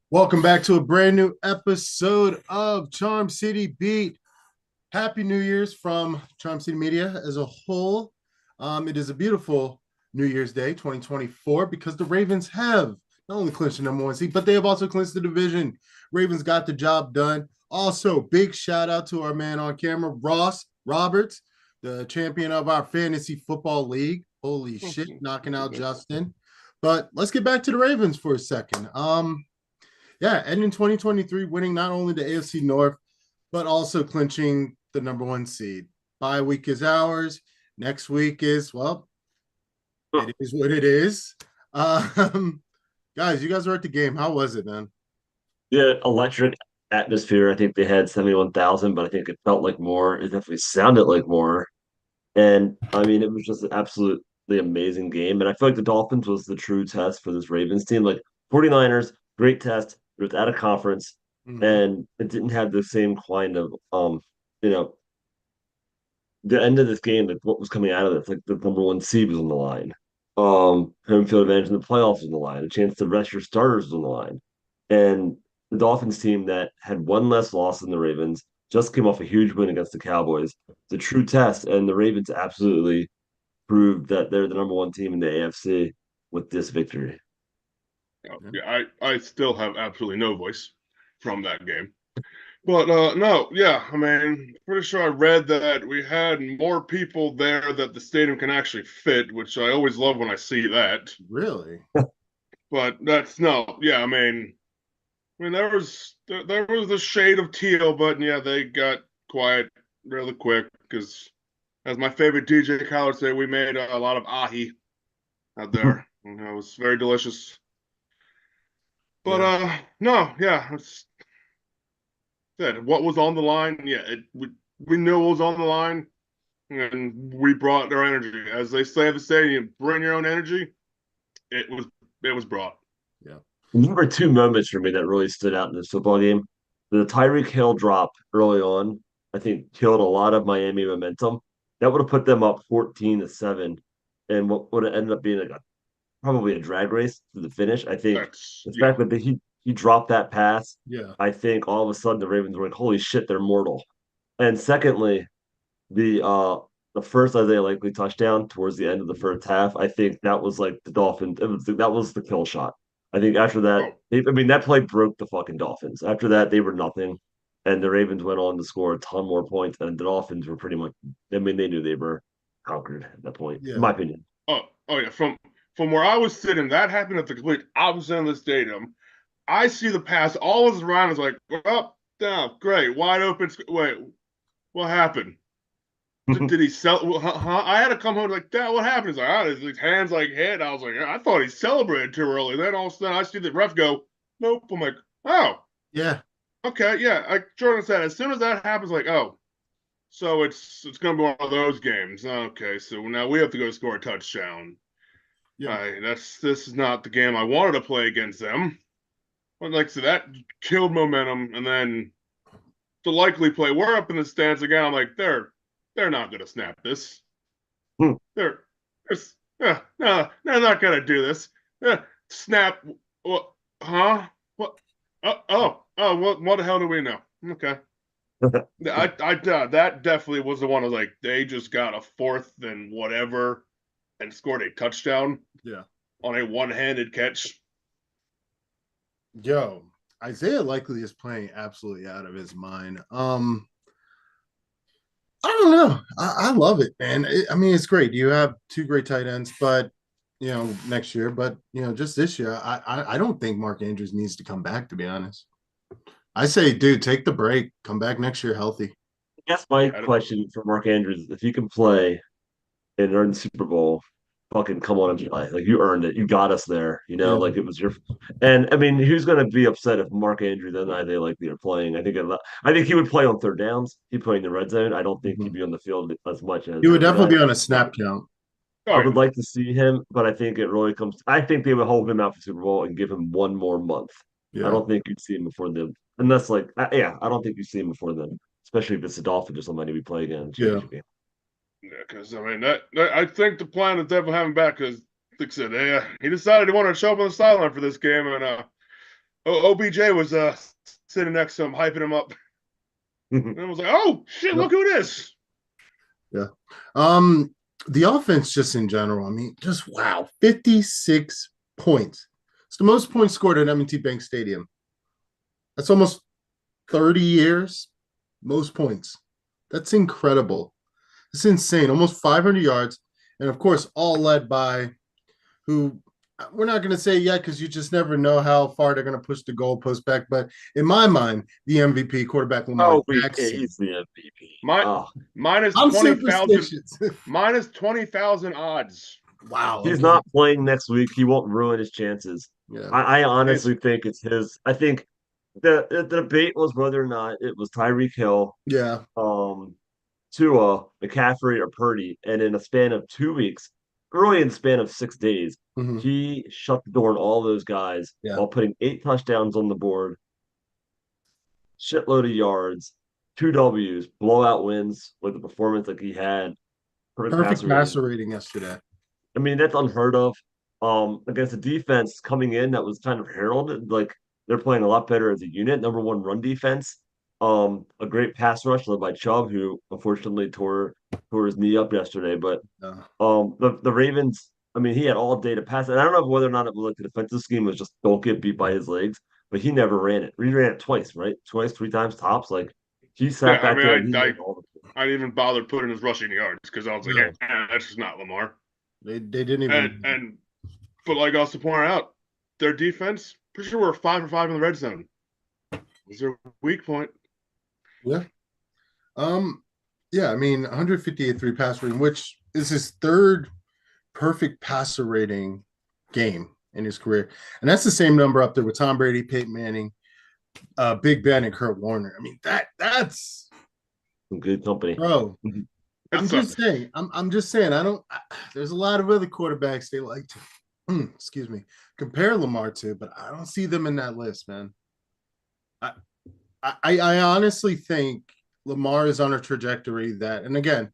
Welcome back to a brand new episode of Charm City Beat. Happy New Year's from Charm City Media as a whole. It is a beautiful New Year's Day 2024 because the Ravens have not only clinched the number one seed, but they have also clinched the division. Ravens got the job done. Also, big shout out to our man on camera, Ross Roberts, the champion of our fantasy football league. Holy shit, knocking out Justin. But let's get back to the Ravens for a second. Yeah, ending 2023, winning not only the AFC North, but also clinching the number one seed. Bye week is ours. Next week is, well, it is what it is. Um, guys, you guys were at the game. How was it, man? Yeah, electric atmosphere. I think they had 71,000, but I think it felt like more. It definitely sounded like more. And I mean, it was just an absolutely amazing game. And I feel like the Dolphins was the true test for this Ravens team. Like 49ers, great test. It was at a conference, Mm-hmm. and it didn't have the same kind of you know, the end of this game, like what was coming out of it, like the number one seed was on the line. Home field advantage in the playoffs was on the line. A chance to rest your starters was on the line. And the Dolphins team that had one less loss than the Ravens just came off a huge win against the Cowboys. It's a true test, and the Ravens absolutely proved that they're the number one team in the AFC with this victory. Oh, yeah, I still have absolutely no voice from that game. But no, yeah, I mean, pretty sure I read that we had more people there that the stadium can actually fit, which I always love when I see that. Really? But that's no, yeah, I mean there was the shade of teal, but yeah, they got quiet really quick because, as my favorite DJ Khaled say, we made a lot of ahi out there. It was very delicious. But Yeah. no, yeah, it's said what was on the line. Yeah, we knew what was on the line, and we brought our energy. As they say at the stadium, bring your own energy. It was it was brought. Yeah. Number two moments for me that really stood out in this football game. The Tyreek Hill drop early on, I think, killed a lot of Miami momentum. That would have put them up 14-7, and what would have ended up being like probably a drag race to the finish. I think That's the yeah. fact that he dropped that pass, Yeah. I think all of a sudden the Ravens were like, "Holy shit, they're mortal." And secondly, the first Isaiah Likely touchdown towards the end of the first half, I think that was like the Dolphins. That was the kill shot. I think after that, Oh I mean, that play broke the fucking Dolphins. After that, they were nothing, and the Ravens went on to score a ton more points, and the Dolphins were pretty much. I mean, they knew they were conquered at that point, in Yeah. my opinion. oh yeah. From where I was sitting, that happened at the complete opposite end of the stadium. I see the pass. All is around is like, oh, no, great, wide open. Wait, what happened? Did he sell? Huh? I had to come home like that. What happened? He's like, oh, his hands like hit. I was like, I thought he celebrated too early. Then all of a sudden, I see the ref go, nope. I'm like, oh, Yeah. okay, yeah. Like Jordan said, as soon as that happens, like, oh, so it's gonna be one of those games. Okay, so now we have to go score a touchdown. Yeah. This is not the game I wanted to play against them. But like so that killed momentum, and then the likely play. We're up in the stands again. I'm like, they're not gonna snap this. They're, no, they're not gonna do this. Snap. What? Huh? What? What the hell do we know? Okay. That definitely was the one. I was like, they just got a fourth and whatever, and scored a touchdown Yeah. on a one-handed catch. Yo, Isaiah Likely is playing absolutely out of his mind. I don't know. I love it, man. I mean, it's great. You have two great tight ends, but next year, but just this year, I don't think Mark Andrews needs to come back, to be honest. I say, dude, take the break, come back next year healthy. I guess my Yeah, question for Mark Andrews: if you can play and earn the Super Bowl, fucking come on and play. Like you earned it. You got us there. Yeah. Like it was your. And I mean, who's going to be upset if Mark Andrews and Isaiah Likely are playing? I think he would play on third downs. He'd play in the red zone. I don't think he'd Mhm. be on the field as much as He would everybody. definitely be on a snap count. I oh would yeah, like to see him, but I think it really comes. I think they would hold him out for Super Bowl and give him one more month. I Yeah. don't think you'd see him before them, unless yeah, I don't think you see him before then, especially if it's the Dolphins or somebody we play again in a Yeah. championship game. yeah. Because I mean that I think the plan is definitely having him back because like I said, he decided he wanted to show up on the sideline for this game, and OBJ was sitting next to him, hyping him up, and I was like, "Oh shit! Look who it is!" Yeah. The offense just in general, I mean, just wow, 56 points. It's the most points scored at M&T Bank Stadium. That's almost 30 years, most points. That's incredible. It's insane. Almost 500 yards. And of course, all led by who we're not going to say yet because you just never know how far they're going to push the goalpost back. But in my mind, the MVP quarterback Lamar Jackson. He's the MVP. Minus I'm 20,000. Minus 20,000 odds. Wow. He's not playing next week. He won't ruin his chances. Yeah. I honestly think it's his. I think the debate was whether or not it was Tyreek Hill, Tua, McCaffrey, or Purdy, and in a span of 2 weeks, really in the span of 6 days, he shut the door on all those guys while putting 8 touchdowns on the board, shitload of yards, 2 W's, blowout wins with the performance like he had. Perfect passer rating yesterday. I mean, that's unheard of. Against a defense coming in that was kind of heralded, like they're playing a lot better as a unit. Number one run defense. A great pass rush led by Chubb, who unfortunately tore his knee up yesterday. But the Ravens, I mean, he had all day to pass. And I don't know whether or not it was like the defensive scheme was just don't get beat by his legs, but he never ran it. He ran it twice, right? Twice, 3 times tops. Like he sat back there. I didn't even bother putting his rushing yards because I was like, that's just not Lamar. They didn't even. But like I also point out, their defense, pretty sure we're 5 for 5 in the red zone. Was their weak point? Yeah. Yeah, I mean, 158.3 passer rating, which is his 3rd perfect passer rating game in his career. And that's the same number up there with Tom Brady, Peyton Manning, Big Ben, and Kurt Warner. I mean, that's some good company. Bro. I'm just saying, there's a lot of other quarterbacks they like to compare Lamar to, but I don't see them in that list, man. I honestly think Lamar is on a trajectory that, and again,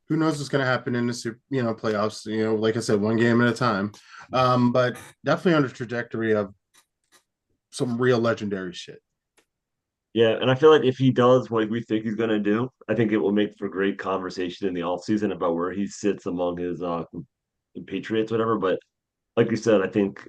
who knows what's going to happen in the playoffs? Like I said, one game at a time. But definitely on a trajectory of some real legendary shit. Yeah, and I feel like if he does what we think he's going to do, I think it will make for great conversation in the offseason about where he sits among his Patriots, whatever. But like you said, I think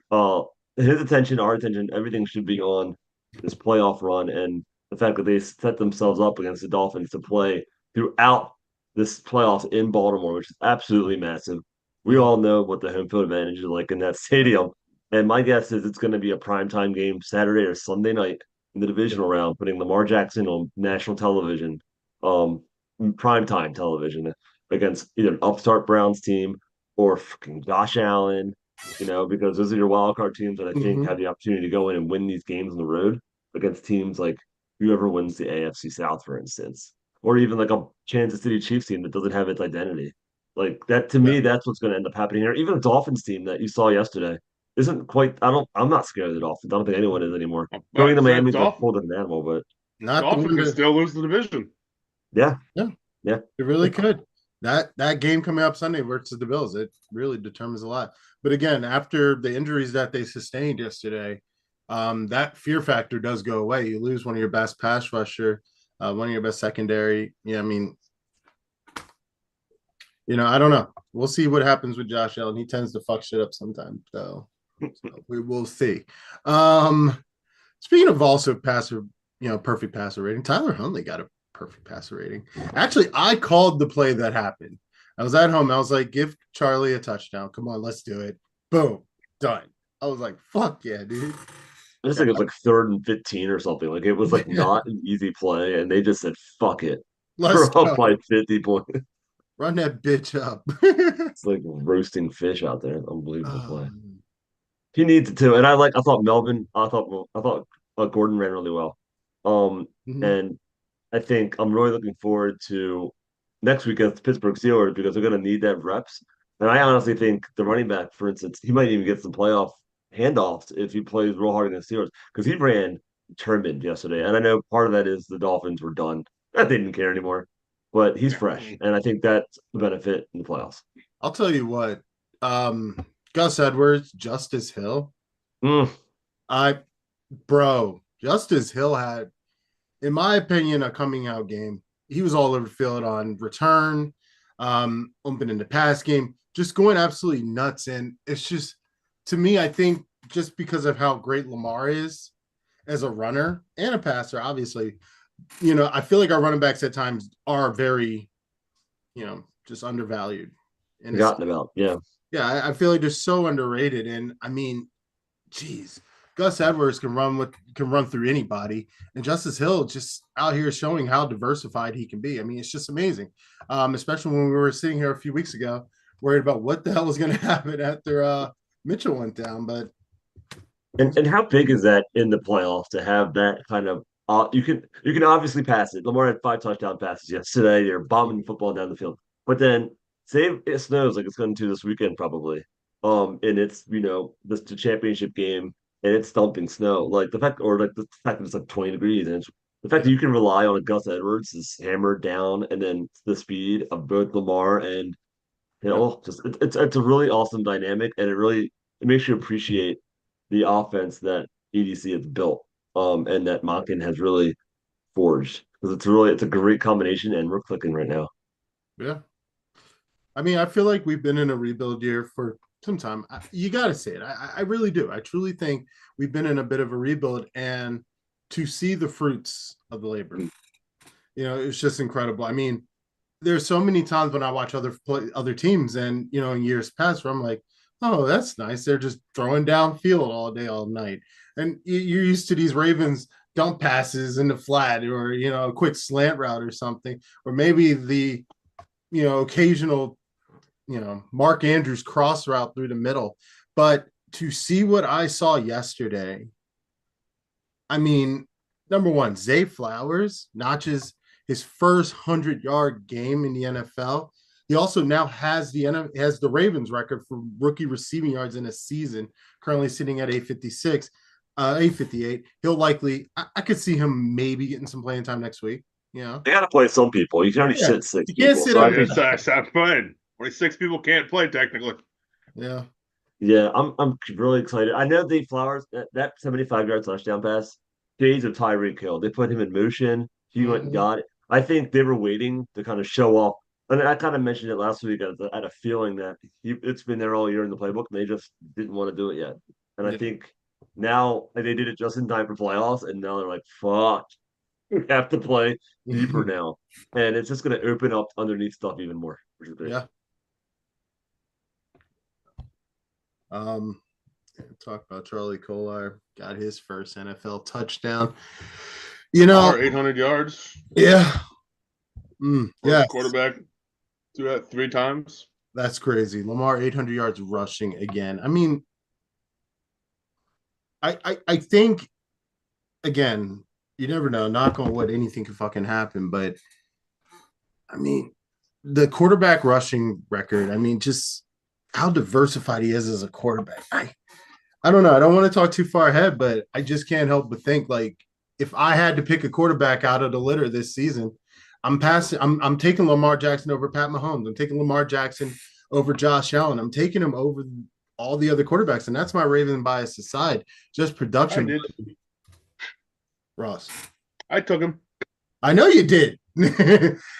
his attention, our attention, everything should be on this playoff run and the fact that they set themselves up against the Dolphins to play throughout this playoffs in Baltimore, which is absolutely massive. We all know what the home field advantage is like in that stadium. And my guess is it's going to be a primetime game Saturday or Sunday night in the divisional round, putting Lamar Jackson on national television, primetime television against either an upstart Browns team or fucking Josh Allen, because those are your wild card teams that I think have the opportunity to go in and win these games on the road against teams like whoever wins the AFC South, for instance, or even like a Kansas City Chiefs team that doesn't have its identity. Like that, to me, that's what's going to end up happening here. Even a Dolphins team that you saw yesterday isn't quite. I'm not scared of the Dolphins. I don't think anyone is anymore. Going to Miami is a whole different animal, but Dolphins can still lose the division. Yeah. It really could. That game coming up Sunday versus the Bills, it really determines a lot. But again, after the injuries that they sustained yesterday, that fear factor does go away. You lose one of your best pass rusher, one of your best secondary. I mean, I don't know. We'll see what happens with Josh Allen. He tends to fuck shit up sometimes, so we will see. Speaking of also passer, perfect passer rating, Tyler Huntley got a perfect passer rating. Actually, I called the play that happened. I was at home. I was like, give Charlie a touchdown. Come on, let's do it. Boom, done. I was like, fuck yeah, dude. I just think it was like 3rd and 15 or something. Like it was like not an easy play, and they just said, fuck it. We're up by 50 points. Run that bitch up. It's like roasting fish out there. Unbelievable play. He needs it too. And I thought Gordon ran really well. And I think I'm really looking forward to next week against the Pittsburgh Steelers because they're going to need that reps. And I honestly think the running back, for instance, he might even get some playoff handoffs if he plays real hard against the Steelers because he ran determined yesterday. And I know part of that is the Dolphins were done. They didn't care anymore. But he's fresh, and I think that's the benefit in the playoffs. I'll tell you what, Gus Edwards, Justice Hill. I Bro, Justice Hill had, in my opinion, a coming out game. He was all over the field on return, opening the pass game, just going absolutely nuts. And it's just, to me, I think just because of how great Lamar is as a runner and a passer, obviously, I feel like our running backs at times are very, just undervalued. And it's, Forgotten about. Yeah. yeah, I feel like they're so underrated. And I mean, geez, Gus Edwards can run through anybody, and Justice Hill just out here showing how diversified he can be. I mean, it's just amazing. Especially when we were sitting here a few weeks ago, worried about what the hell was going to happen after Mitchell went down. But And how big is that in the playoffs to have that kind of you can obviously pass it. Lamar had 5 touchdown passes yesterday. They're bombing football down the field. But then say it snows like it's going to this weekend probably. And it's this the championship game and it's thumping snow. Like the fact that it's like 20 degrees and it's the fact that you can rely on a Gus Edwards is hammered down and then the speed of both Lamar and yeah, just it's a really awesome dynamic and it makes you appreciate the offense that EDC has built, and that Monken has really forged because it's a great combination, and we're clicking right now. yeah. I mean, I feel like we've been in a rebuild year for some time. You got to say it. I really do. I truly think we've been in a bit of a rebuild, and to see the fruits of the labor, it's just incredible. I mean, there's so many times when I watch other teams, and in years past, where I'm like, oh, that's nice. They're just throwing downfield all day, all night, and you're used to these Ravens dump passes in the flat, or a quick slant route or something, or maybe the occasional Mark Andrews cross route through the middle. But to see what I saw yesterday, I mean, number one, Zay Flowers notches his first 100-yard game in the NFL. He also now has the Ravens record for rookie receiving yards in a season, currently sitting at 856, 858. He'll likely, I could see him maybe getting some playing time next week. They got to play some people. You can only sit six you can't people. sit So I every- think, Stop playing. Only 6 people can't play technically. yeah. yeah, I'm really excited. I know the Flowers that 75-yard touchdown pass, days of Tyreek Hill. They put him in motion. He went and got it. I think they were waiting to kind of show off. And I kind of mentioned it last week. I had a feeling that it's been there all year in the playbook, and they just didn't want to do it yet. And I think now they did it just in time for playoffs, and now they're like, "Fuck, we have to play deeper now," and it's just going to open up underneath stuff even more, which is great. Yeah. Talk about Charlie Kolar, got his first NFL touchdown. Or 800 yards. Yeah. Yeah. Quarterback do that 3 times. That's crazy. Lamar 800 yards rushing again. I mean, I think again, you never know. Knock on wood, anything can fucking happen. But I mean, the quarterback rushing record. I mean, just how diversified he is as a quarterback. I don't know. I don't want to talk too far ahead, but I just can't help but think like if I had to pick a quarterback out of the litter this season, I'm taking Lamar Jackson over Pat Mahomes. I'm taking Lamar Jackson over Josh Allen. I'm taking him over all the other quarterbacks, and that's my Raven bias aside. Just production. I did. Ross. I took him. I know you did.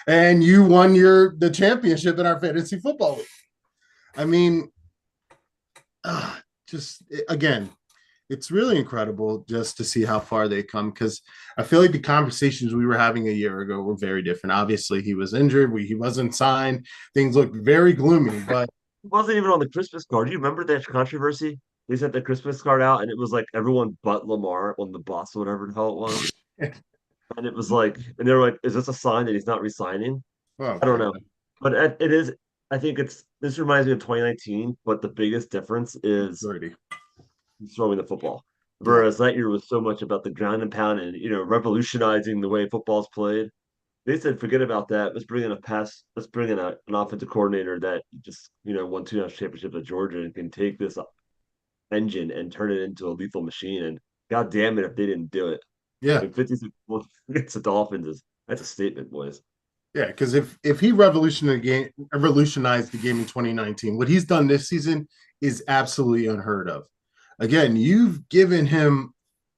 And you won the championship in our fantasy football league. I mean, again, it's really incredible just to see how far they come, because I feel like the conversations we were having a year ago were very different. Obviously, he was injured. He wasn't signed. Things looked very gloomy, but He wasn't even on the Christmas card. Do you remember that controversy? They sent the Christmas card out, and it was like everyone but Lamar on the bus, or whatever the hell it was. And it was like, and they were like, "Is this a sign that he's not resigning?" well, I don't know, but it is. I think this reminds me of 2019, but the biggest difference is throwing the football. Whereas that year was so much about the ground and pound and revolutionizing the way football's played. They said, forget about that. Let's bring in an offensive coordinator that just won 2 national championships at Georgia and can take this engine and turn it into a lethal machine. And God damn it if they didn't do it. Yeah. Like 56 against the Dolphins that's a statement, boys. Yeah, because if he revolutionized the game in 2019, what he's done this season is absolutely unheard of. Again, you've given him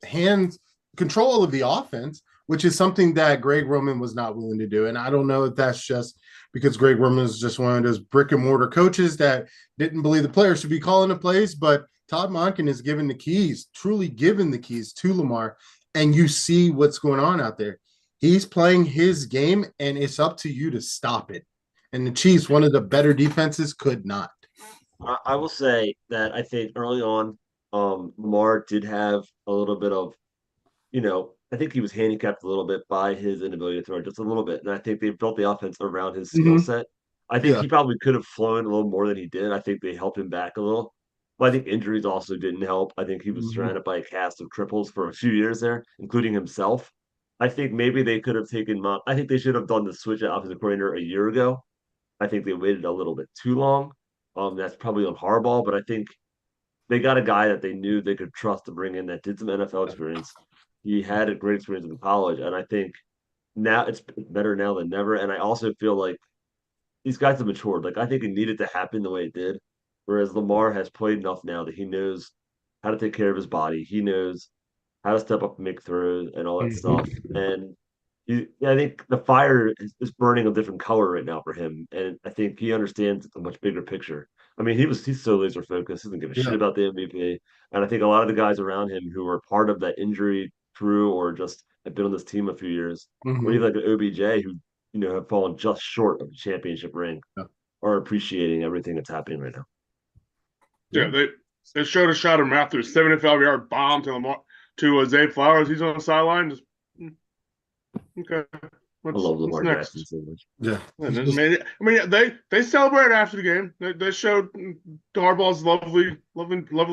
hand control of the offense, which is something that Greg Roman was not willing to do. And I don't know if that's just because Greg Roman is just one of those brick and mortar coaches that didn't believe the players should be calling the plays, but Todd Monken is given the keys, truly given the keys to Lamar, and you see what's going on out there. He's playing his game, and it's up to you to stop it. And the Chiefs, one of the better defenses, could not. I will say that I think early on, Lamar did have a little bit of, I think he was handicapped a little bit by his inability to throw just a little bit. And I think they built the offense around his skill set. I think Yeah. he probably could have flown a little more than he did. I think they helped him back a little. But I think injuries also didn't help. I think he was surrounded by a cast of cripples for a few years there, including himself. I think maybe they could have taken I think they should have done the switch at offensive coordinator a year ago. I think they waited a little bit too long. That's probably on Harbaugh, but I think they got a guy that they knew they could trust to bring in that did some NFL experience. He had a great experience in college, and I think now it's better now than never. And I also feel like these guys have matured. Like I think it needed to happen the way it did. Whereas Lamar has played enough now that he knows how to take care of his body. He knows how to step up and make throws and all that stuff. And I think the fire is burning a different color right now for him, and I think he understands a much bigger picture. I mean, he's so laser focused. He doesn't give a shit Yeah. about the MVP, and I think a lot of the guys around him who were part of that injury crew or just have been on this team a few years, or even like an OBJ who have fallen just short of the championship ring, Yeah. are appreciating everything that's happening right now. Yeah, they showed a shot of Matthews, 75-yard bomb to Zay Flowers. He's on the sideline. Just okay. I love Lamar Jackson so much. Yeah. I mean, they celebrated after the game. They showed Harbaugh's lovely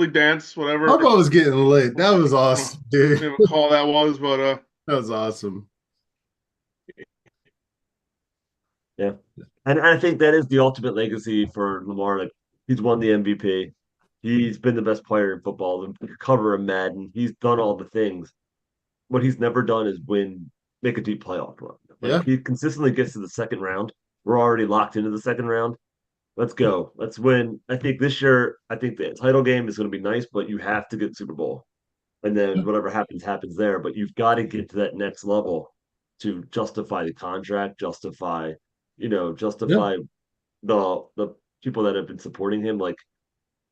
dance, whatever. Harbaugh was getting lit. That was awesome, dude. I don't know what call that was, but that was awesome. Yeah, and I think that is the ultimate legacy for Lamar. Like he's won the MVP. He's been the best player in football, the cover of Madden. He's done all the things. What he's never done is make a deep playoff run. Like he consistently gets to the second round. We're already locked into the second round. Let's go. Let's win. I think this year, I think the title game is going to be nice, but you have to get Super Bowl. And then whatever happens, happens there. But you've got to get to that next level to justify the contract, justify the people that have been supporting him. Like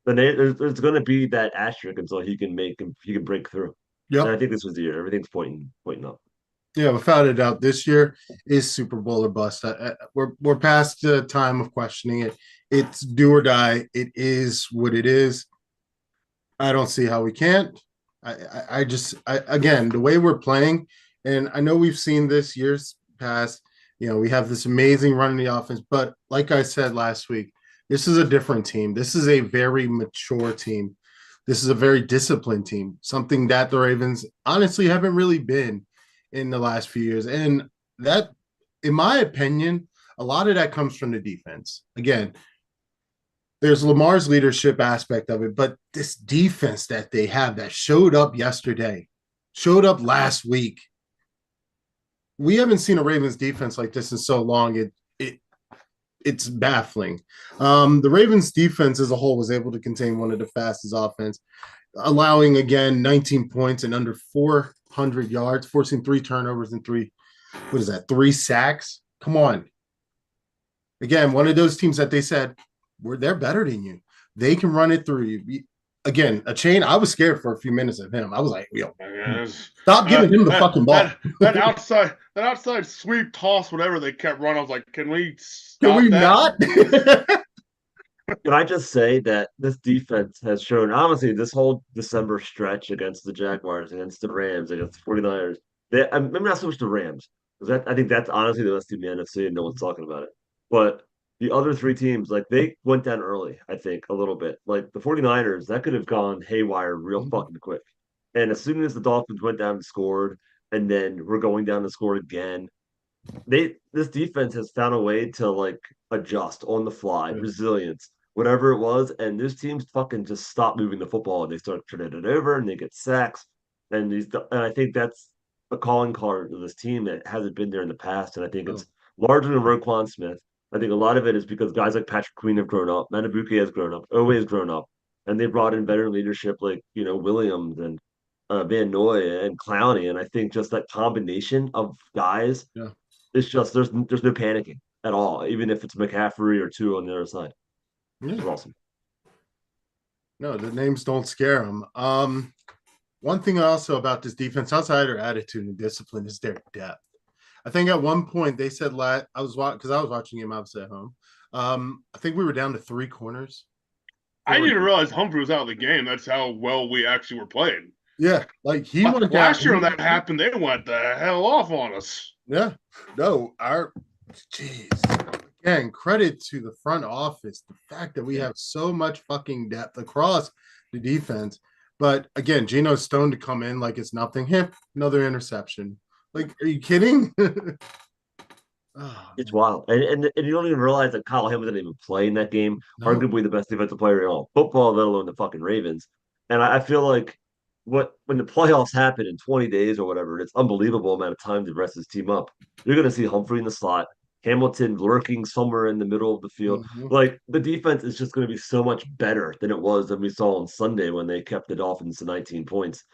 there's going to be that asterisk until he can break through. Yep. And I think this was the year. Everything's pointing up. Yeah, without a doubt, this year is Super Bowl or bust. We're past the time of questioning it. It's do or die. It is what it is. I don't see how we can't. Again, the way we're playing, and I know we've seen this years past. We have this amazing run in the offense, but like I said last week, this is a different team. This is a very mature team. This is a very disciplined team, something that the Ravens honestly haven't really been in the last few years. And that, in my opinion, a lot of that comes from the defense. Again, there's Lamar's leadership aspect of it, but this defense that they have that showed up yesterday, showed up last week. We haven't seen a Ravens defense like this in so long. It's baffling. The Ravens defense as a whole was able to contain one of the fastest offense, allowing, again, 19 points and under 400 yards, forcing 3 turnovers and 3 sacks. Come on. Again, one of those teams that they said, they're better than you. They can run it through you. Again, a chain. I was scared for a few minutes of him. I was like, stop giving him the fucking ball. That outside sweep toss, whatever they kept running. I was like, can we not? Can I just say that this defense has shown, honestly, this whole December stretch against the Jaguars, against the Rams, against the 49ers, maybe not so much the Rams, because I think that's honestly the best team in the NFC and no one's talking about it. But the other 3 teams, like they went down early, I think, a little bit. Like the 49ers, that could have gone haywire real fucking quick. And as soon as the Dolphins went down and scored, and then we're going down to score again, this defense has found a way to like adjust on the fly, resilience, whatever it was. And those teams fucking just stop moving the football and they start turning it over and they get sacks. And I think that's a calling card of this team that hasn't been there in the past. And I think it's largely in Roquan Smith. I think a lot of it is because guys like Patrick Queen have grown up, Matabuke has grown up, Owe has grown up, and they brought in better leadership like Williams and Van Noy and Clowney, and I think just that combination of guys, Yeah. it's just there's no panicking at all, even if it's McCaffrey or two on the other side. It's Yeah. awesome. No, the names don't scare them. One thing also about this defense, outside their attitude and discipline, is their depth. I think at one point they said I was watching him obviously at home. I think we were down to 3 corners. I didn't realize Humphrey was out of the game. That's how well we actually were playing. Yeah, like he went last year down. when that happened, they went the hell off on us. Yeah, no, jeez. Again, credit to the front office, the fact that we have so much fucking depth across the defense. But again, Geno Stone to come in like it's nothing. Him, another interception. Like, are you kidding? It's wild, and you don't even realize that Kyle Hamilton didn't even play in that game. No. Arguably the best defensive player in all football, let alone the fucking Ravens. And I feel like when the playoffs happen in 20 days or whatever, it's unbelievable amount of time to rest his team up. You're going to see Humphrey in the slot, Hamilton lurking somewhere in the middle of the field. Mhm. Like the defense is just going to be so much better than it was than we saw on Sunday when they kept the Dolphins to 19 points.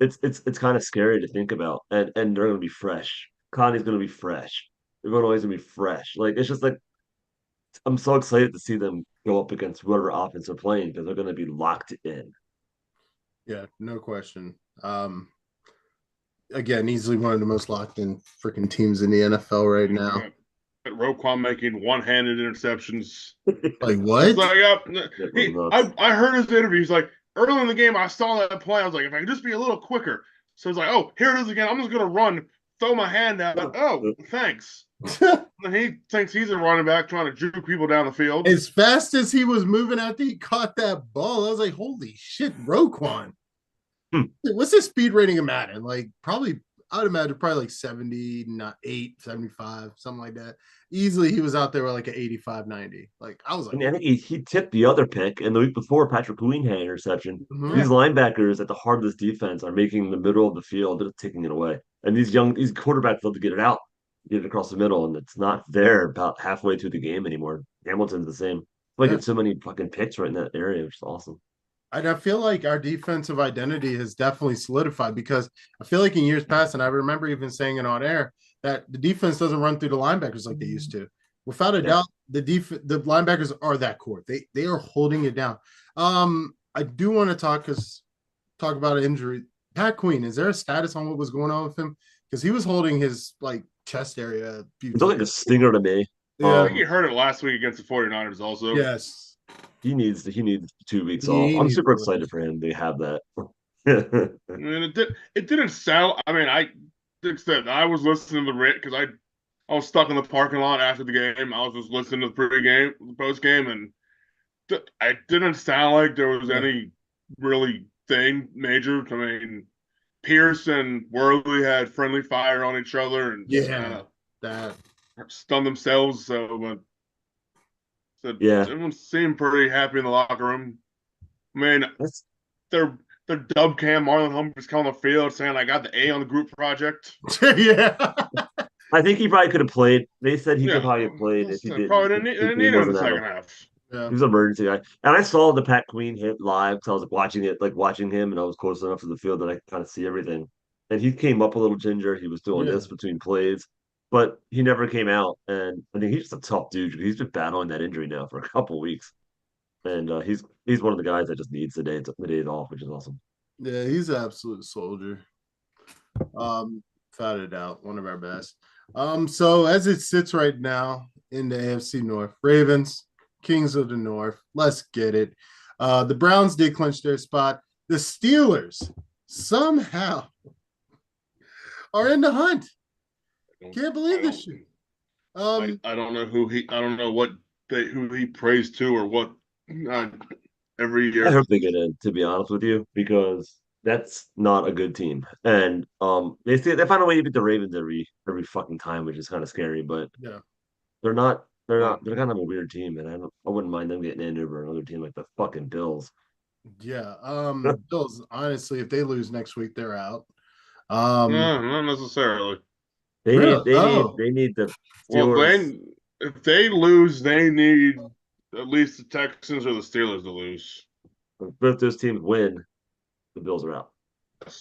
It's kind of scary to think about, and they're going to be fresh. Connie's going to be fresh. Everyone always going to be fresh. Like it's just like I'm so excited to see them go up against whoever offense they're playing because they're going to be locked in. Yeah, no question. Again, easily one of the most locked in freaking teams in the NFL right now. Roquan making one-handed interceptions. Like what? Like, I heard his interview. He's like, early in the game, I saw that play. I was like, if I could just be a little quicker. So it's like, oh, here it is again. I'm just gonna run, throw my hand out. Like, oh, thanks. And he thinks he's a running back trying to juke people down the field. As fast as he was moving after he caught that ball, I was like, holy shit, Roquan. What's his speed rating in Madden? Like, probably, I would imagine probably like 78, 75, something like that. Easily, he was out there with like an 85, 90. Like, I was like, I think he tipped the other pick, and the week before, Patrick Queen had an interception. These linebackers at the heart of this defense are making the middle of the field, they're taking it away. And these quarterbacks love to get it out, get it across the middle, and it's not there about halfway through the game anymore. Hamilton's the same. Like it's so many fucking picks right in that area, which is awesome. And I feel like our defensive identity has definitely solidified because I feel like in years past, and I remember even saying it on air, that the defense doesn't run through the linebackers like they used to. Without a doubt, the linebackers are that core. They are holding it down. I do want to talk about an injury. Pat Queen, is there a status on what was going on with him? Because he was holding his like chest area. It's like a stinger to me. Yeah, I think he heard it last week against the 49ers also. Yes. He needs 2 weeks off. I'm super excited for him to have that. I mean, it didn't sound. I mean, I was listening to the Rit because I was stuck in the parking lot after the game. I was just listening to the pre-game, the post-game, and it didn't sound like there was any really thing major. I mean, Pierce and Worley had friendly fire on each other and that stunned themselves. So, everyone seemed pretty happy in the locker room. I mean, their dub cam, Marlon Humphreys coming on the field saying, I got the A on the group project. I think he probably could have played. They said he could probably have played if he didn't. Probably didn't need him in the second half. Yeah. He was an emergency guy. And I saw the Pat Queen hit live because I was watching him, and I was close enough to the field that I could kind of see everything. And he came up a little ginger. He was doing this between plays, but he never came out. And I think he's just a tough dude. He's been battling that injury now for a couple of weeks. And he's one of the guys that just needs the days off, which is awesome. Yeah, he's an absolute soldier. Without a doubt, one of our best. So as it sits right now in the AFC North, Ravens, Kings of the North, let's get it. The Browns did clinch their spot. The Steelers somehow are in the hunt. Can't believe this shit. I don't know who he prays to or what every year. I hope they get in, to be honest with you, because that's not a good team. And they find a way to beat the Ravens every fucking time, which is kind of scary. But they're kind of a weird team, and I wouldn't mind them getting in over another team like the fucking Bills. Yeah, Bills. Honestly, if they lose next week, they're out. No, not necessarily. They need the Steelers. Well, if they lose, they need at least the Texans or the Steelers to lose. If both those teams win, the Bills are out.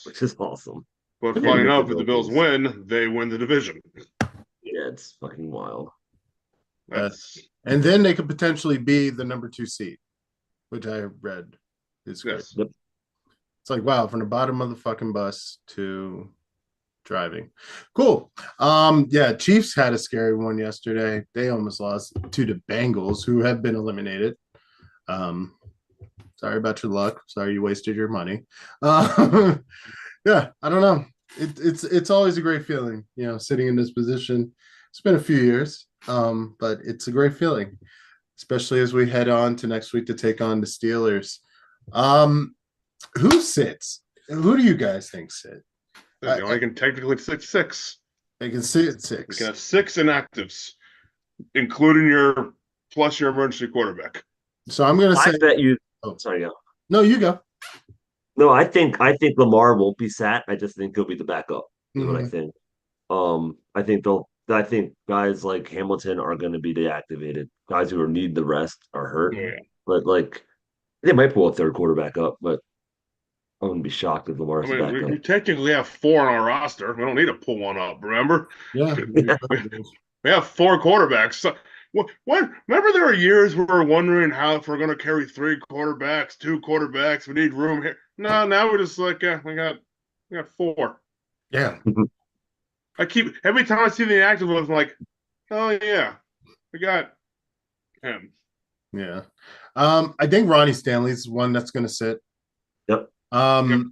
which is awesome. But Yeah, funny make enough, the if the Bills Bills win, they win the division. Yeah, it's fucking wild. And then they could potentially be the number 2 seed, which I read is great. Yes. Yep. It's like, wow, from the bottom of the fucking bus to driving. Cool. Yeah, Chiefs had a scary one yesterday. They almost lost to the Bengals, who have been eliminated. Sorry about your luck. Sorry you wasted your money. Yeah, I don't know. It's always a great feeling, sitting in this position. It's been a few years, but it's a great feeling, especially as we head on to next week to take on the Steelers. Who sits? Who do you guys think sit? They only can technically sit 6. They can sit at 6. You can have 6 inactives, including your emergency quarterback. So I'm going to say. I bet you. Oh, sorry, go. No, you go. No, I think Lamar won't be sat. I just think he'll be the backup. Is what I think. I think guys like Hamilton are going to be deactivated. Guys who need the rest are hurt. Yeah. But they might pull a third quarterback up, but I wouldn't be shocked if Lamar's the backup. We technically have 4 on our roster. We don't need to pull one up. Remember? Yeah. We have 4 quarterbacks. So, remember there were years we were wondering if we're going to carry 3 quarterbacks, 2 quarterbacks. We need room here. No, now we're just like, we got 4. Yeah. Every time I see the active ones, I'm like, oh yeah, we got him. Yeah. I think Ronnie Stanley's one that's going to sit. Yep. I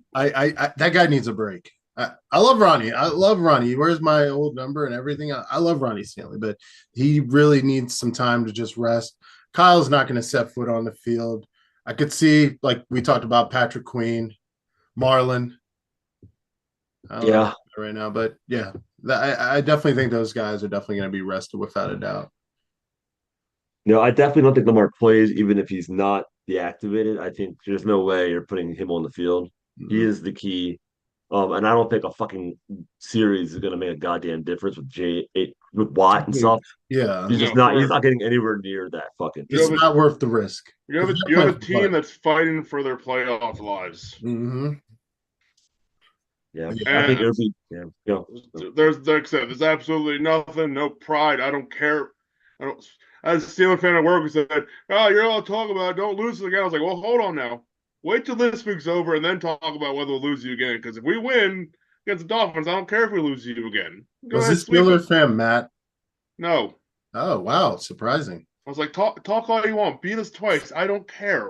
that guy needs a break. I love Ronnie. I love Ronnie. He wears my old number and everything. I love Ronnie Stanley, but he really needs some time to just rest. Kyle's not going to set foot on the field. I could see, like we talked about, Patrick Queen, Marlon. Yeah. Right now, but yeah, I definitely think those guys are definitely going to be rested without a doubt. No, I definitely don't think Lamar plays, even if he's not deactivated. I think there's no way you're putting him on the field. Mm-hmm. He is the key. And I don't think a fucking series is going to make a goddamn difference with Watt and stuff. Yeah, he's just not. He's not getting anywhere near that fucking. It's not worth the risk. You have a team that's fighting for their playoff lives. Mm-hmm. Yeah, I think it would be. Yeah, There's like I said, there's absolutely nothing, no pride. I don't care. As a Steelers fan at work, we said, "Oh, you're all talking about it. Don't lose it again." I was like, "Well, hold on now. Wait till this week's over and then talk about whether we'll lose you again. Because if we win against the Dolphins, I don't care if we lose you again." Was this Steelers fan Matt? No. Oh wow, surprising. I was like, talk all you want. Beat us twice. I don't care.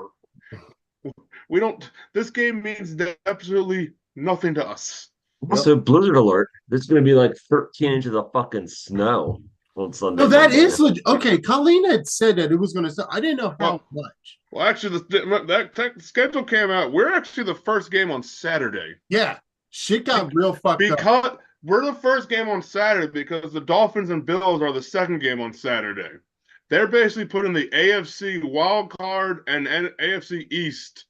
We don't. This game means absolutely nothing to us. Also, blizzard alert. There's going to be like 13 inches of fucking snow on Sunday. No, that is legit. Okay, Colleen had said that it was going to snow. I didn't know how much. Well, actually, that schedule came out. We're actually the first game on Saturday. Yeah, shit got real fucked up. Because we're the first game on Saturday because the Dolphins and Bills are the second game on Saturday. They're basically putting the AFC wild card and AFC East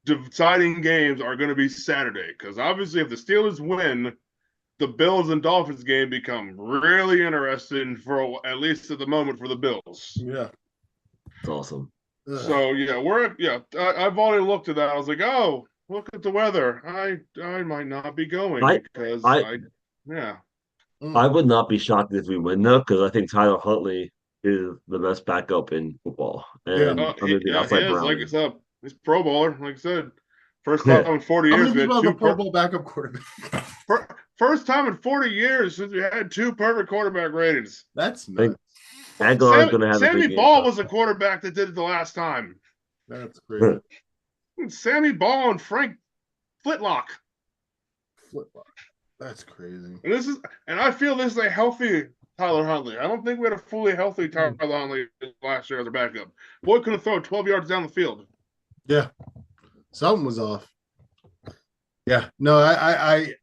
deciding games are going to be Saturday because obviously if the Steelers win, the Bills and Dolphins game become really interesting for at least at the moment for the Bills. Yeah, it's awesome. So I've already looked at that. I was like, oh, look at the weather. I might not be going because I would not be shocked if we win though because I think Tyler Huntley is the best backup in football. And like I said. He's Pro Bowler, like I said. First time in 40 years. We had 2 Pro Bowl backup quarterbacks. First time in 40 years since we had 2 perfect quarterback ratings. That's nuts. Aguilar's going to have Sammy Ball was a quarterback that did it the last time. That's crazy. Sammy Ball and Frank Flitlock. That's crazy. And I feel this is a healthy Tyler Huntley. I don't think we had a fully healthy Tyler Huntley last year as a backup. Boy couldn't throw 12 yards down the field. Yeah, something was off. Yeah, no, I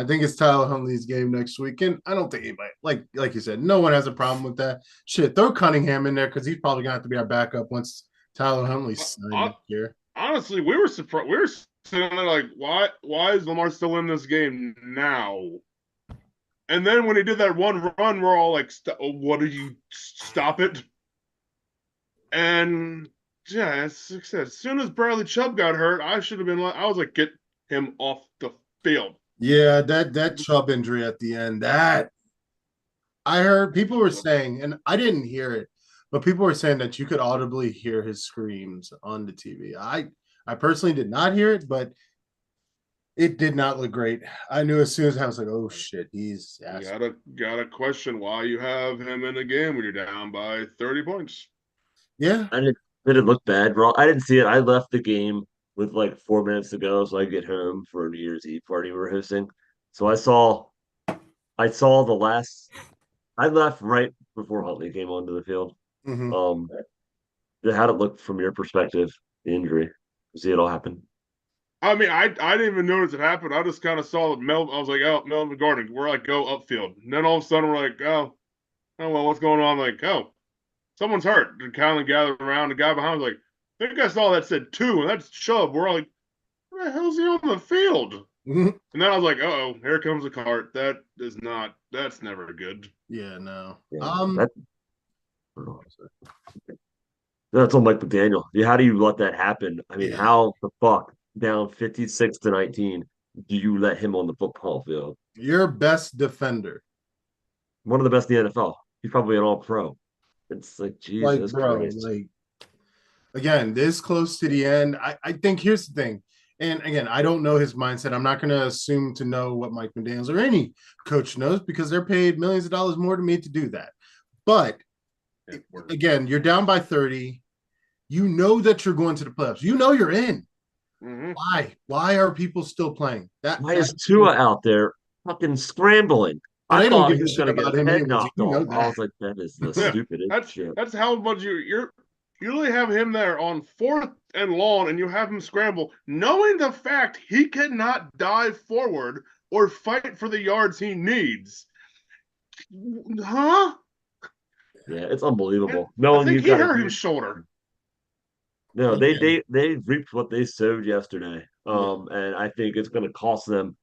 think it's Tyler Huntley's game next week, and I don't think he might. Like you said, no one has a problem with that. Shit, throw Cunningham in there because he's probably gonna have to be our backup once Tyler Huntley's signed next year. Honestly, we were surprised. We were sitting there like, why is Lamar still in this game now? And then when he did that one run, we're all like, "What did you stop it?" And yeah, as soon as Bradley Chubb got hurt, I was like, get him off the field. Yeah, that Chubb injury at the end, that I heard people were saying, and I didn't hear it, but people were saying that you could audibly hear his screams on the TV. I personally did not hear it, but it did not look great. I knew as soon as I was like, "Oh shit, he's ass." Gotta question why you have him in a game when you're down by 30 points. Yeah, Did it look bad, bro? I didn't see it. I left the game with like 4 minutes to go, so I get home for a New Year's Eve party we were hosting. So I saw the last. I left right before Huntley came onto the field. hmm Um, how'd it look from your perspective? The injury, see it all happen. I mean, I didn't even notice it happened. I just kind of saw that I was like, oh, Melvin Gordon. We're like, go upfield. And then all of a sudden, we're like, oh well, what's going on? I'm like, oh, someone's hurt. And kind of gathered around. The guy behind was like, I think I saw that said 2, and that's Chubb. We're like, where the hell's he on the field? hmm And then I was like, oh, here comes the cart. That's never good. Yeah, no. Yeah, that's on Mike McDaniel. Yeah, how do you let that happen? I mean, Yeah. how the fuck down 56-19 do you let him on the football field? Your best defender. One of the best in the NFL. He's probably an all pro. It's like Like, Jesus bro, Christ. like again, this close to the end. I think here's the thing. And again, I don't know his mindset. I'm not going to assume to know what Mike McDaniels or any coach knows because they're paid millions of dollars more to me to do that. But again, you're down by 30. You know that you're going to the playoffs. You know you're in. Mm-hmm. Why? Why are people still playing? Why is Tua out there fucking scrambling? But I I don't thought give he a was shit going to get about his him head anyways. knocked You know off. I that. was like, that is the Yeah, stupidest shit. that's how much you really have him there on 4th and long, and you have him scramble, knowing the fact he cannot dive forward or fight for the yards he needs. Huh? Yeah, it's unbelievable. I Knowing think you've he got to hurt do. his shoulder. No, Again. they reaped what they sowed yesterday. And I think it's going to cost them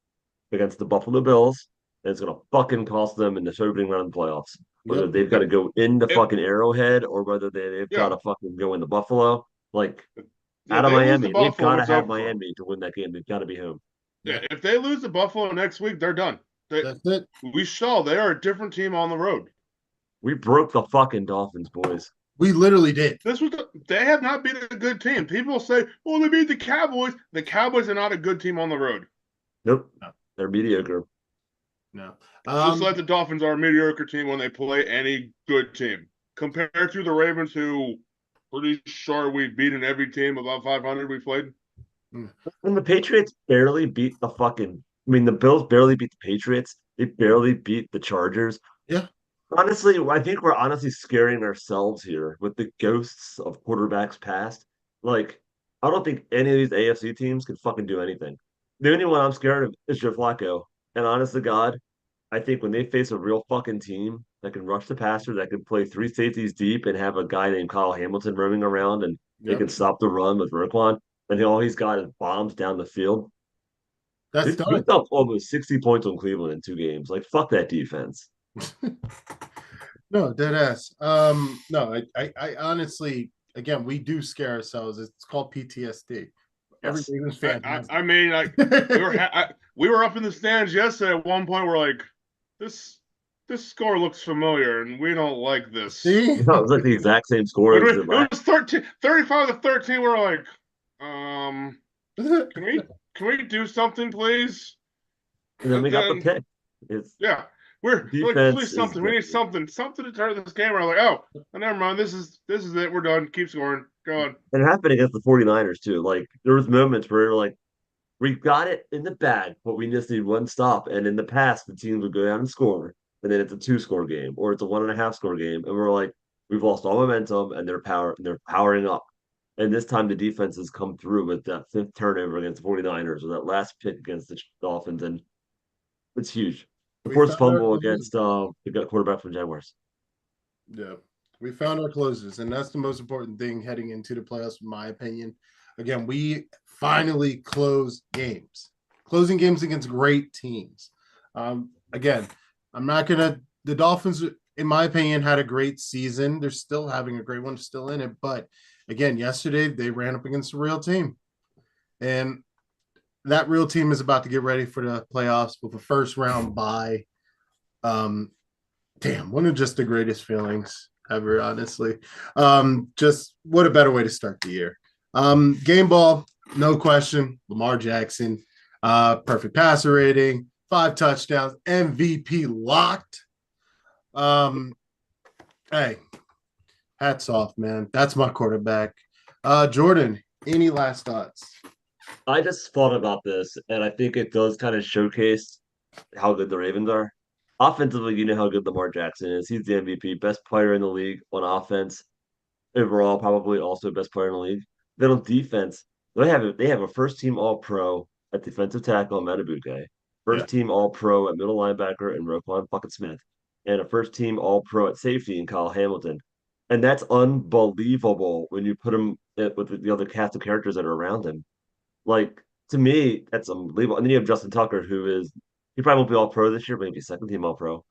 against the Buffalo Bills. And it's going to fucking cost them in the opening round of the playoffs. Whether Yep. they've got to go into If fucking Arrowhead or whether they've got yeah, to fucking go into Buffalo. Like yeah, out of they lose to Miami, they've Buffalo, got to it's have over for them. Miami to win that game. They've got to be home. Yeah, if they lose to Buffalo next week, they're done. That's it. We saw they are a different team on the road. We broke the fucking Dolphins, boys. We literally did. They have not beat a good team. People say, "Oh, they beat the Cowboys." The Cowboys are not a good team on the road. Nope, No. they're mediocre. No. Just like the Dolphins are a mediocre team when they play any good team. Compared to the Ravens, who pretty sure we've beaten every team above 500 we played. And the Patriots barely beat the fucking. I mean, the Bills barely beat the Patriots. They barely beat the Chargers. Yeah. Honestly, I think we're honestly scaring ourselves here with the ghosts of quarterbacks past. Like, I don't think any of these AFC teams can fucking do anything. The only one I'm scared of is Joe Flacco. And honest to God, I think when they face a real fucking team that can rush the passer, that can play 3 safeties deep and have a guy named Kyle Hamilton roaming around and they Yep. can stop the run with Roquan, and all he's got is bombs down the field. That's We done. put up almost 60 points on Cleveland in 2 games. Like, fuck that defense. No, dead ass. No, I honestly, again, we do scare ourselves. It's called PTSD. Every Yes. Ravens fan. I mean, like we were up in the stands yesterday. At one point, we're like, this score looks familiar, and we don't like this. See? It was like the exact same score as the It last. was 35-13. We're like, can we do something, please? And then we got the pick. Yeah. We're like, please something. We need something to turn this game around. Like, oh, never mind. This is it. We're done. Keep scoring. Go on. And it happened against the 49ers too. Like there was moments where like we've got it in the bag, but we just need one stop. And in the past, the teams would go down and score, and then it's a 2-score game or it's a 1.5-score game, and we're like, we've lost all momentum, and they're powering up. And this time the defense has come through with that 5th turnover against the 49ers or that last pick against the Dolphins, and it's huge. The forced fumble against the quarterback from Jaguars. Yeah, we found our closers, and that's the most important thing heading into the playoffs, in my opinion. Again, we finally closed games, closing games against great teams. Again, I'm not gonna. The Dolphins, in my opinion, had a great season. They're still having a great one, still in it. But again, yesterday they ran up against a real team, and that real team is about to get ready for the playoffs with a first round bye. Damn, one of just the greatest feelings ever, honestly. Just what a better way to start the year. Game ball, no question. Lamar Jackson, perfect passer rating, 5 touchdowns, MVP locked. Hey, hats off, man. That's my quarterback. Jordan, any last thoughts? I just thought about this, and I think it does kind of showcase how good the Ravens are. Offensively, you know how good Lamar Jackson is. He's the MVP, best player in the league on offense. Overall, probably also best player in the league. Then on defense, they have a first team All Pro at defensive tackle, Matabuke, Yeah. first team All Pro at middle linebacker in Roquan fucking Smith, and a first team All Pro at safety in Kyle Hamilton. And that's unbelievable when you put him with the other cast of characters that are around him. Like, to me, that's unbelievable. And then you have Justin Tucker, he probably won't be All Pro this year, maybe second team All Pro.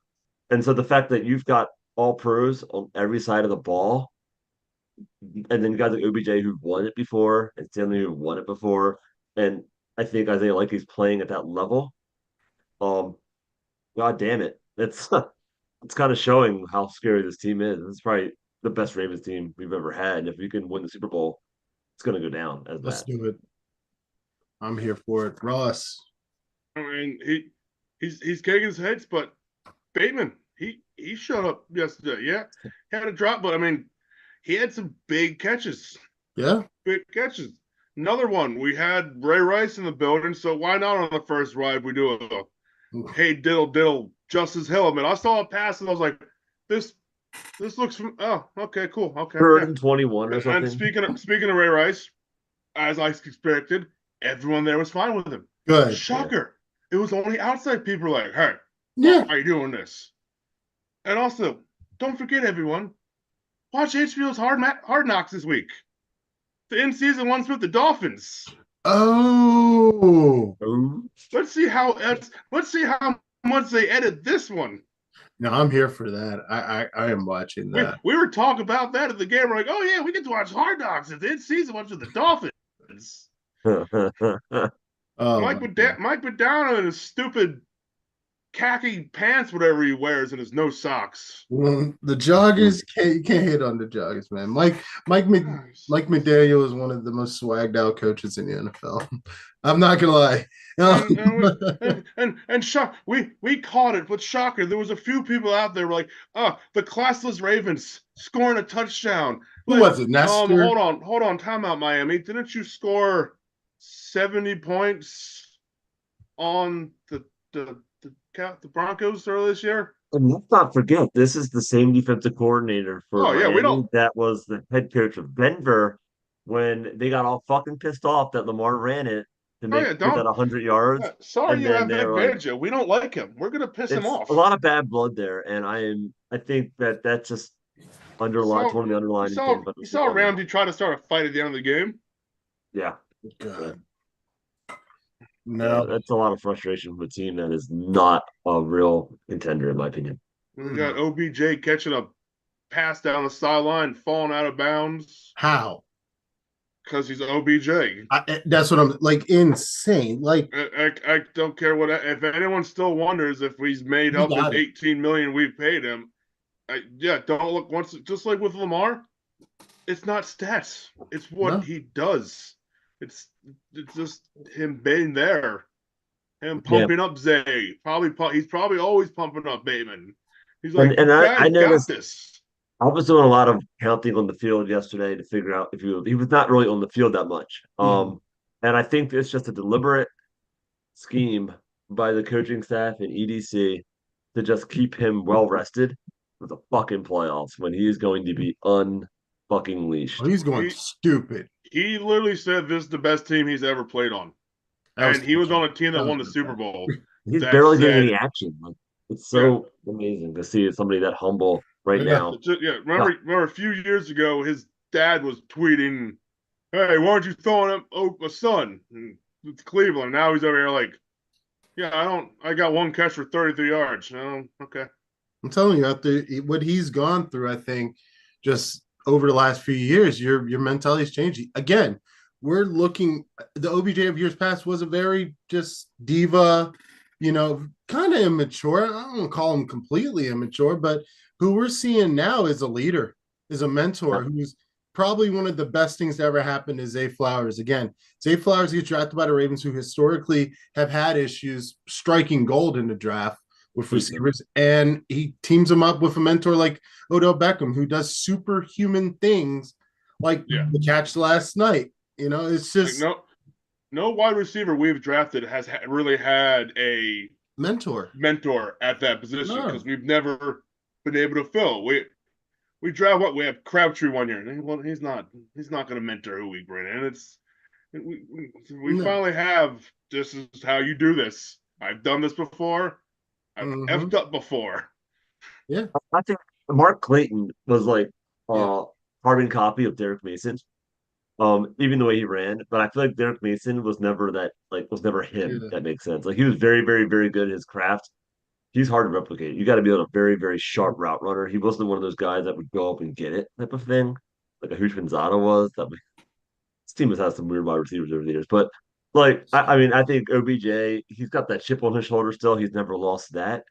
And so the fact that you've got All Pros on every side of the ball, and then you got like OBJ who've won it before, and Stanley who've won it before, and I think Isaiah Likely's playing at that level. God damn it, it's kind of showing how scary this team is. It's probably the best Ravens team we've ever had. And if we can win the Super Bowl, it's going to go down as Let's that. do it. I'm here for it. Ross. I mean, he's kicking his heads, but Bateman, he showed up yesterday. Yeah, he had a drop, but I mean, he had some big catches. Yeah. Big catches. Another one. We had Ray Rice in the building, so why not on the first ride we do a hey diddle diddle Justice Hill? I mean, I saw a pass and I was like, this looks from okay, cool. Okay. 321 or something. And speaking of Ray Rice, as I expected, everyone there was fine with him. Good. Shocker. Yeah. It was only outside people like, hey, yeah, why are you doing this? And also, don't forget, everyone, watch HBO's Hard Knocks this week. The in-season one's with the Dolphins. Oh. Let's see how much they edit this one. No, I'm here for that. I am watching that. We were talking about that at the game. We're like, oh yeah, we get to watch Hard Knocks. It's the in-season one's with the Dolphins. Mike McDowell in his stupid khaki pants, whatever he wears, and his no socks. Well, the joggers you can't hit on the joggers, man. Mike McDaniel is one of the most swagged out coaches in the NFL. I'm not gonna lie. We caught it, but shocker, there was a few people out there were like, the classless Ravens scoring a touchdown. Who was it? Nestor? Hold on, timeout, Miami. Didn't you score 70 points on the Broncos earlier this year? And let's not forget, this is the same defensive coordinator for Miami that was the head coach of Denver when they got all fucking pissed off that Lamar ran it to get that 100 yards. Yeah, sorry, you have Vic Fangio. We don't like him. We're gonna piss him off. A lot of bad blood there, and I think that's just one of the underlying things. You saw Ramsey try to start a fight at the end of the game. Yeah. Good. No, that's a lot of frustration from a team that is not a real contender, in my opinion. We got OBJ catching a pass down the sideline, falling out of bounds. How? Because he's OBJ. That's what I'm like. Insane. Like I don't care what. If anyone still wonders if he's made up the $18 million we've paid him, don't look once. Just like with Lamar, it's not stats. It's what he does. It's just him being there, him pumping up Zay. He's probably always pumping up Bateman. He's like, I noticed this. I was doing a lot of counting on the field yesterday to figure out if he was not really on the field that much. And I think it's just a deliberate scheme by the coaching staff and EDC to just keep him well rested for the fucking playoffs when he is going to be unfucking leashed. He's going stupid. He literally said this is the best team he's ever played on. And he was on a team that won the Super Bowl. He's barely getting any action. Like, it's so amazing to see somebody that humble now. Remember a few years ago, his dad was tweeting, hey, why aren't you throwing him a son? And it's Cleveland. Now he's over here like, I got one catch for 33 yards. Okay. I'm telling you, after what he's gone through, I think just over the last few years, your mentality is changing. Again, we're looking, the OBJ of years past was a very just diva, kind of immature. I don't call him completely immature, but who we're seeing now is a leader, is a mentor, who's probably one of the best things to ever happen to Zay Flowers. Again, Zay Flowers gets drafted by the Ravens, who historically have had issues striking gold in the draft with receivers, and he teams them up with a mentor like Odell Beckham, who does superhuman things like the catch last night. It's just like no wide receiver we've drafted has really had a mentor at that position, because we've never been able to fill. We draft what we have Crabtree one year. Well, he's not going to mentor who we bring in. We finally have, this is how you do this. I've done this before. I've effed up before. Yeah, I think Mark Clayton was like carbon copy of Derek Mason. Even the way he ran, but I feel like Derek Mason was never that, like, was never him. Yeah. That makes sense. Like, he was very, very, very good at his craft. He's hard to replicate. You got to be a very, very sharp route runner. He wasn't one of those guys that would go up and get it type of thing, like a Hoosh Manzada was. This team has had some weird wide receivers over the years, but like, I mean, I think OBJ, he's got that chip on his shoulder still. He's never lost that,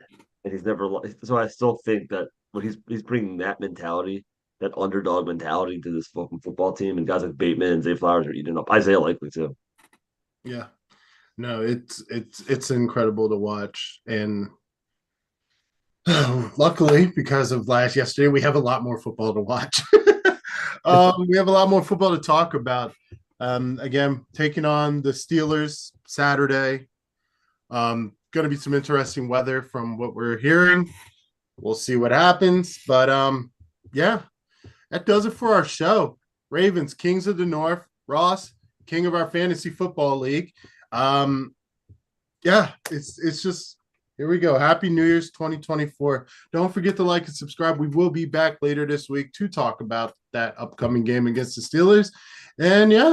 and he's never lost. So I still think that when he's bringing that mentality, that underdog mentality to this football team, and guys like Bateman and Zay Flowers are eating up. Isaiah Likely too. Yeah. No, it's incredible to watch, and luckily, because of yesterday, we have a lot more football to watch. We have a lot more football to talk about. Again, taking on the Steelers Saturday. Going to be some interesting weather from what we're hearing. We'll see what happens, but yeah, that does it for our show. Ravens, Kings of the North. Ross, king of our fantasy football league. Yeah, it's just, here we go. Happy New Year's 2024. Don't forget to like and subscribe. We will be back later this week to talk about that upcoming game against the Steelers. And yeah,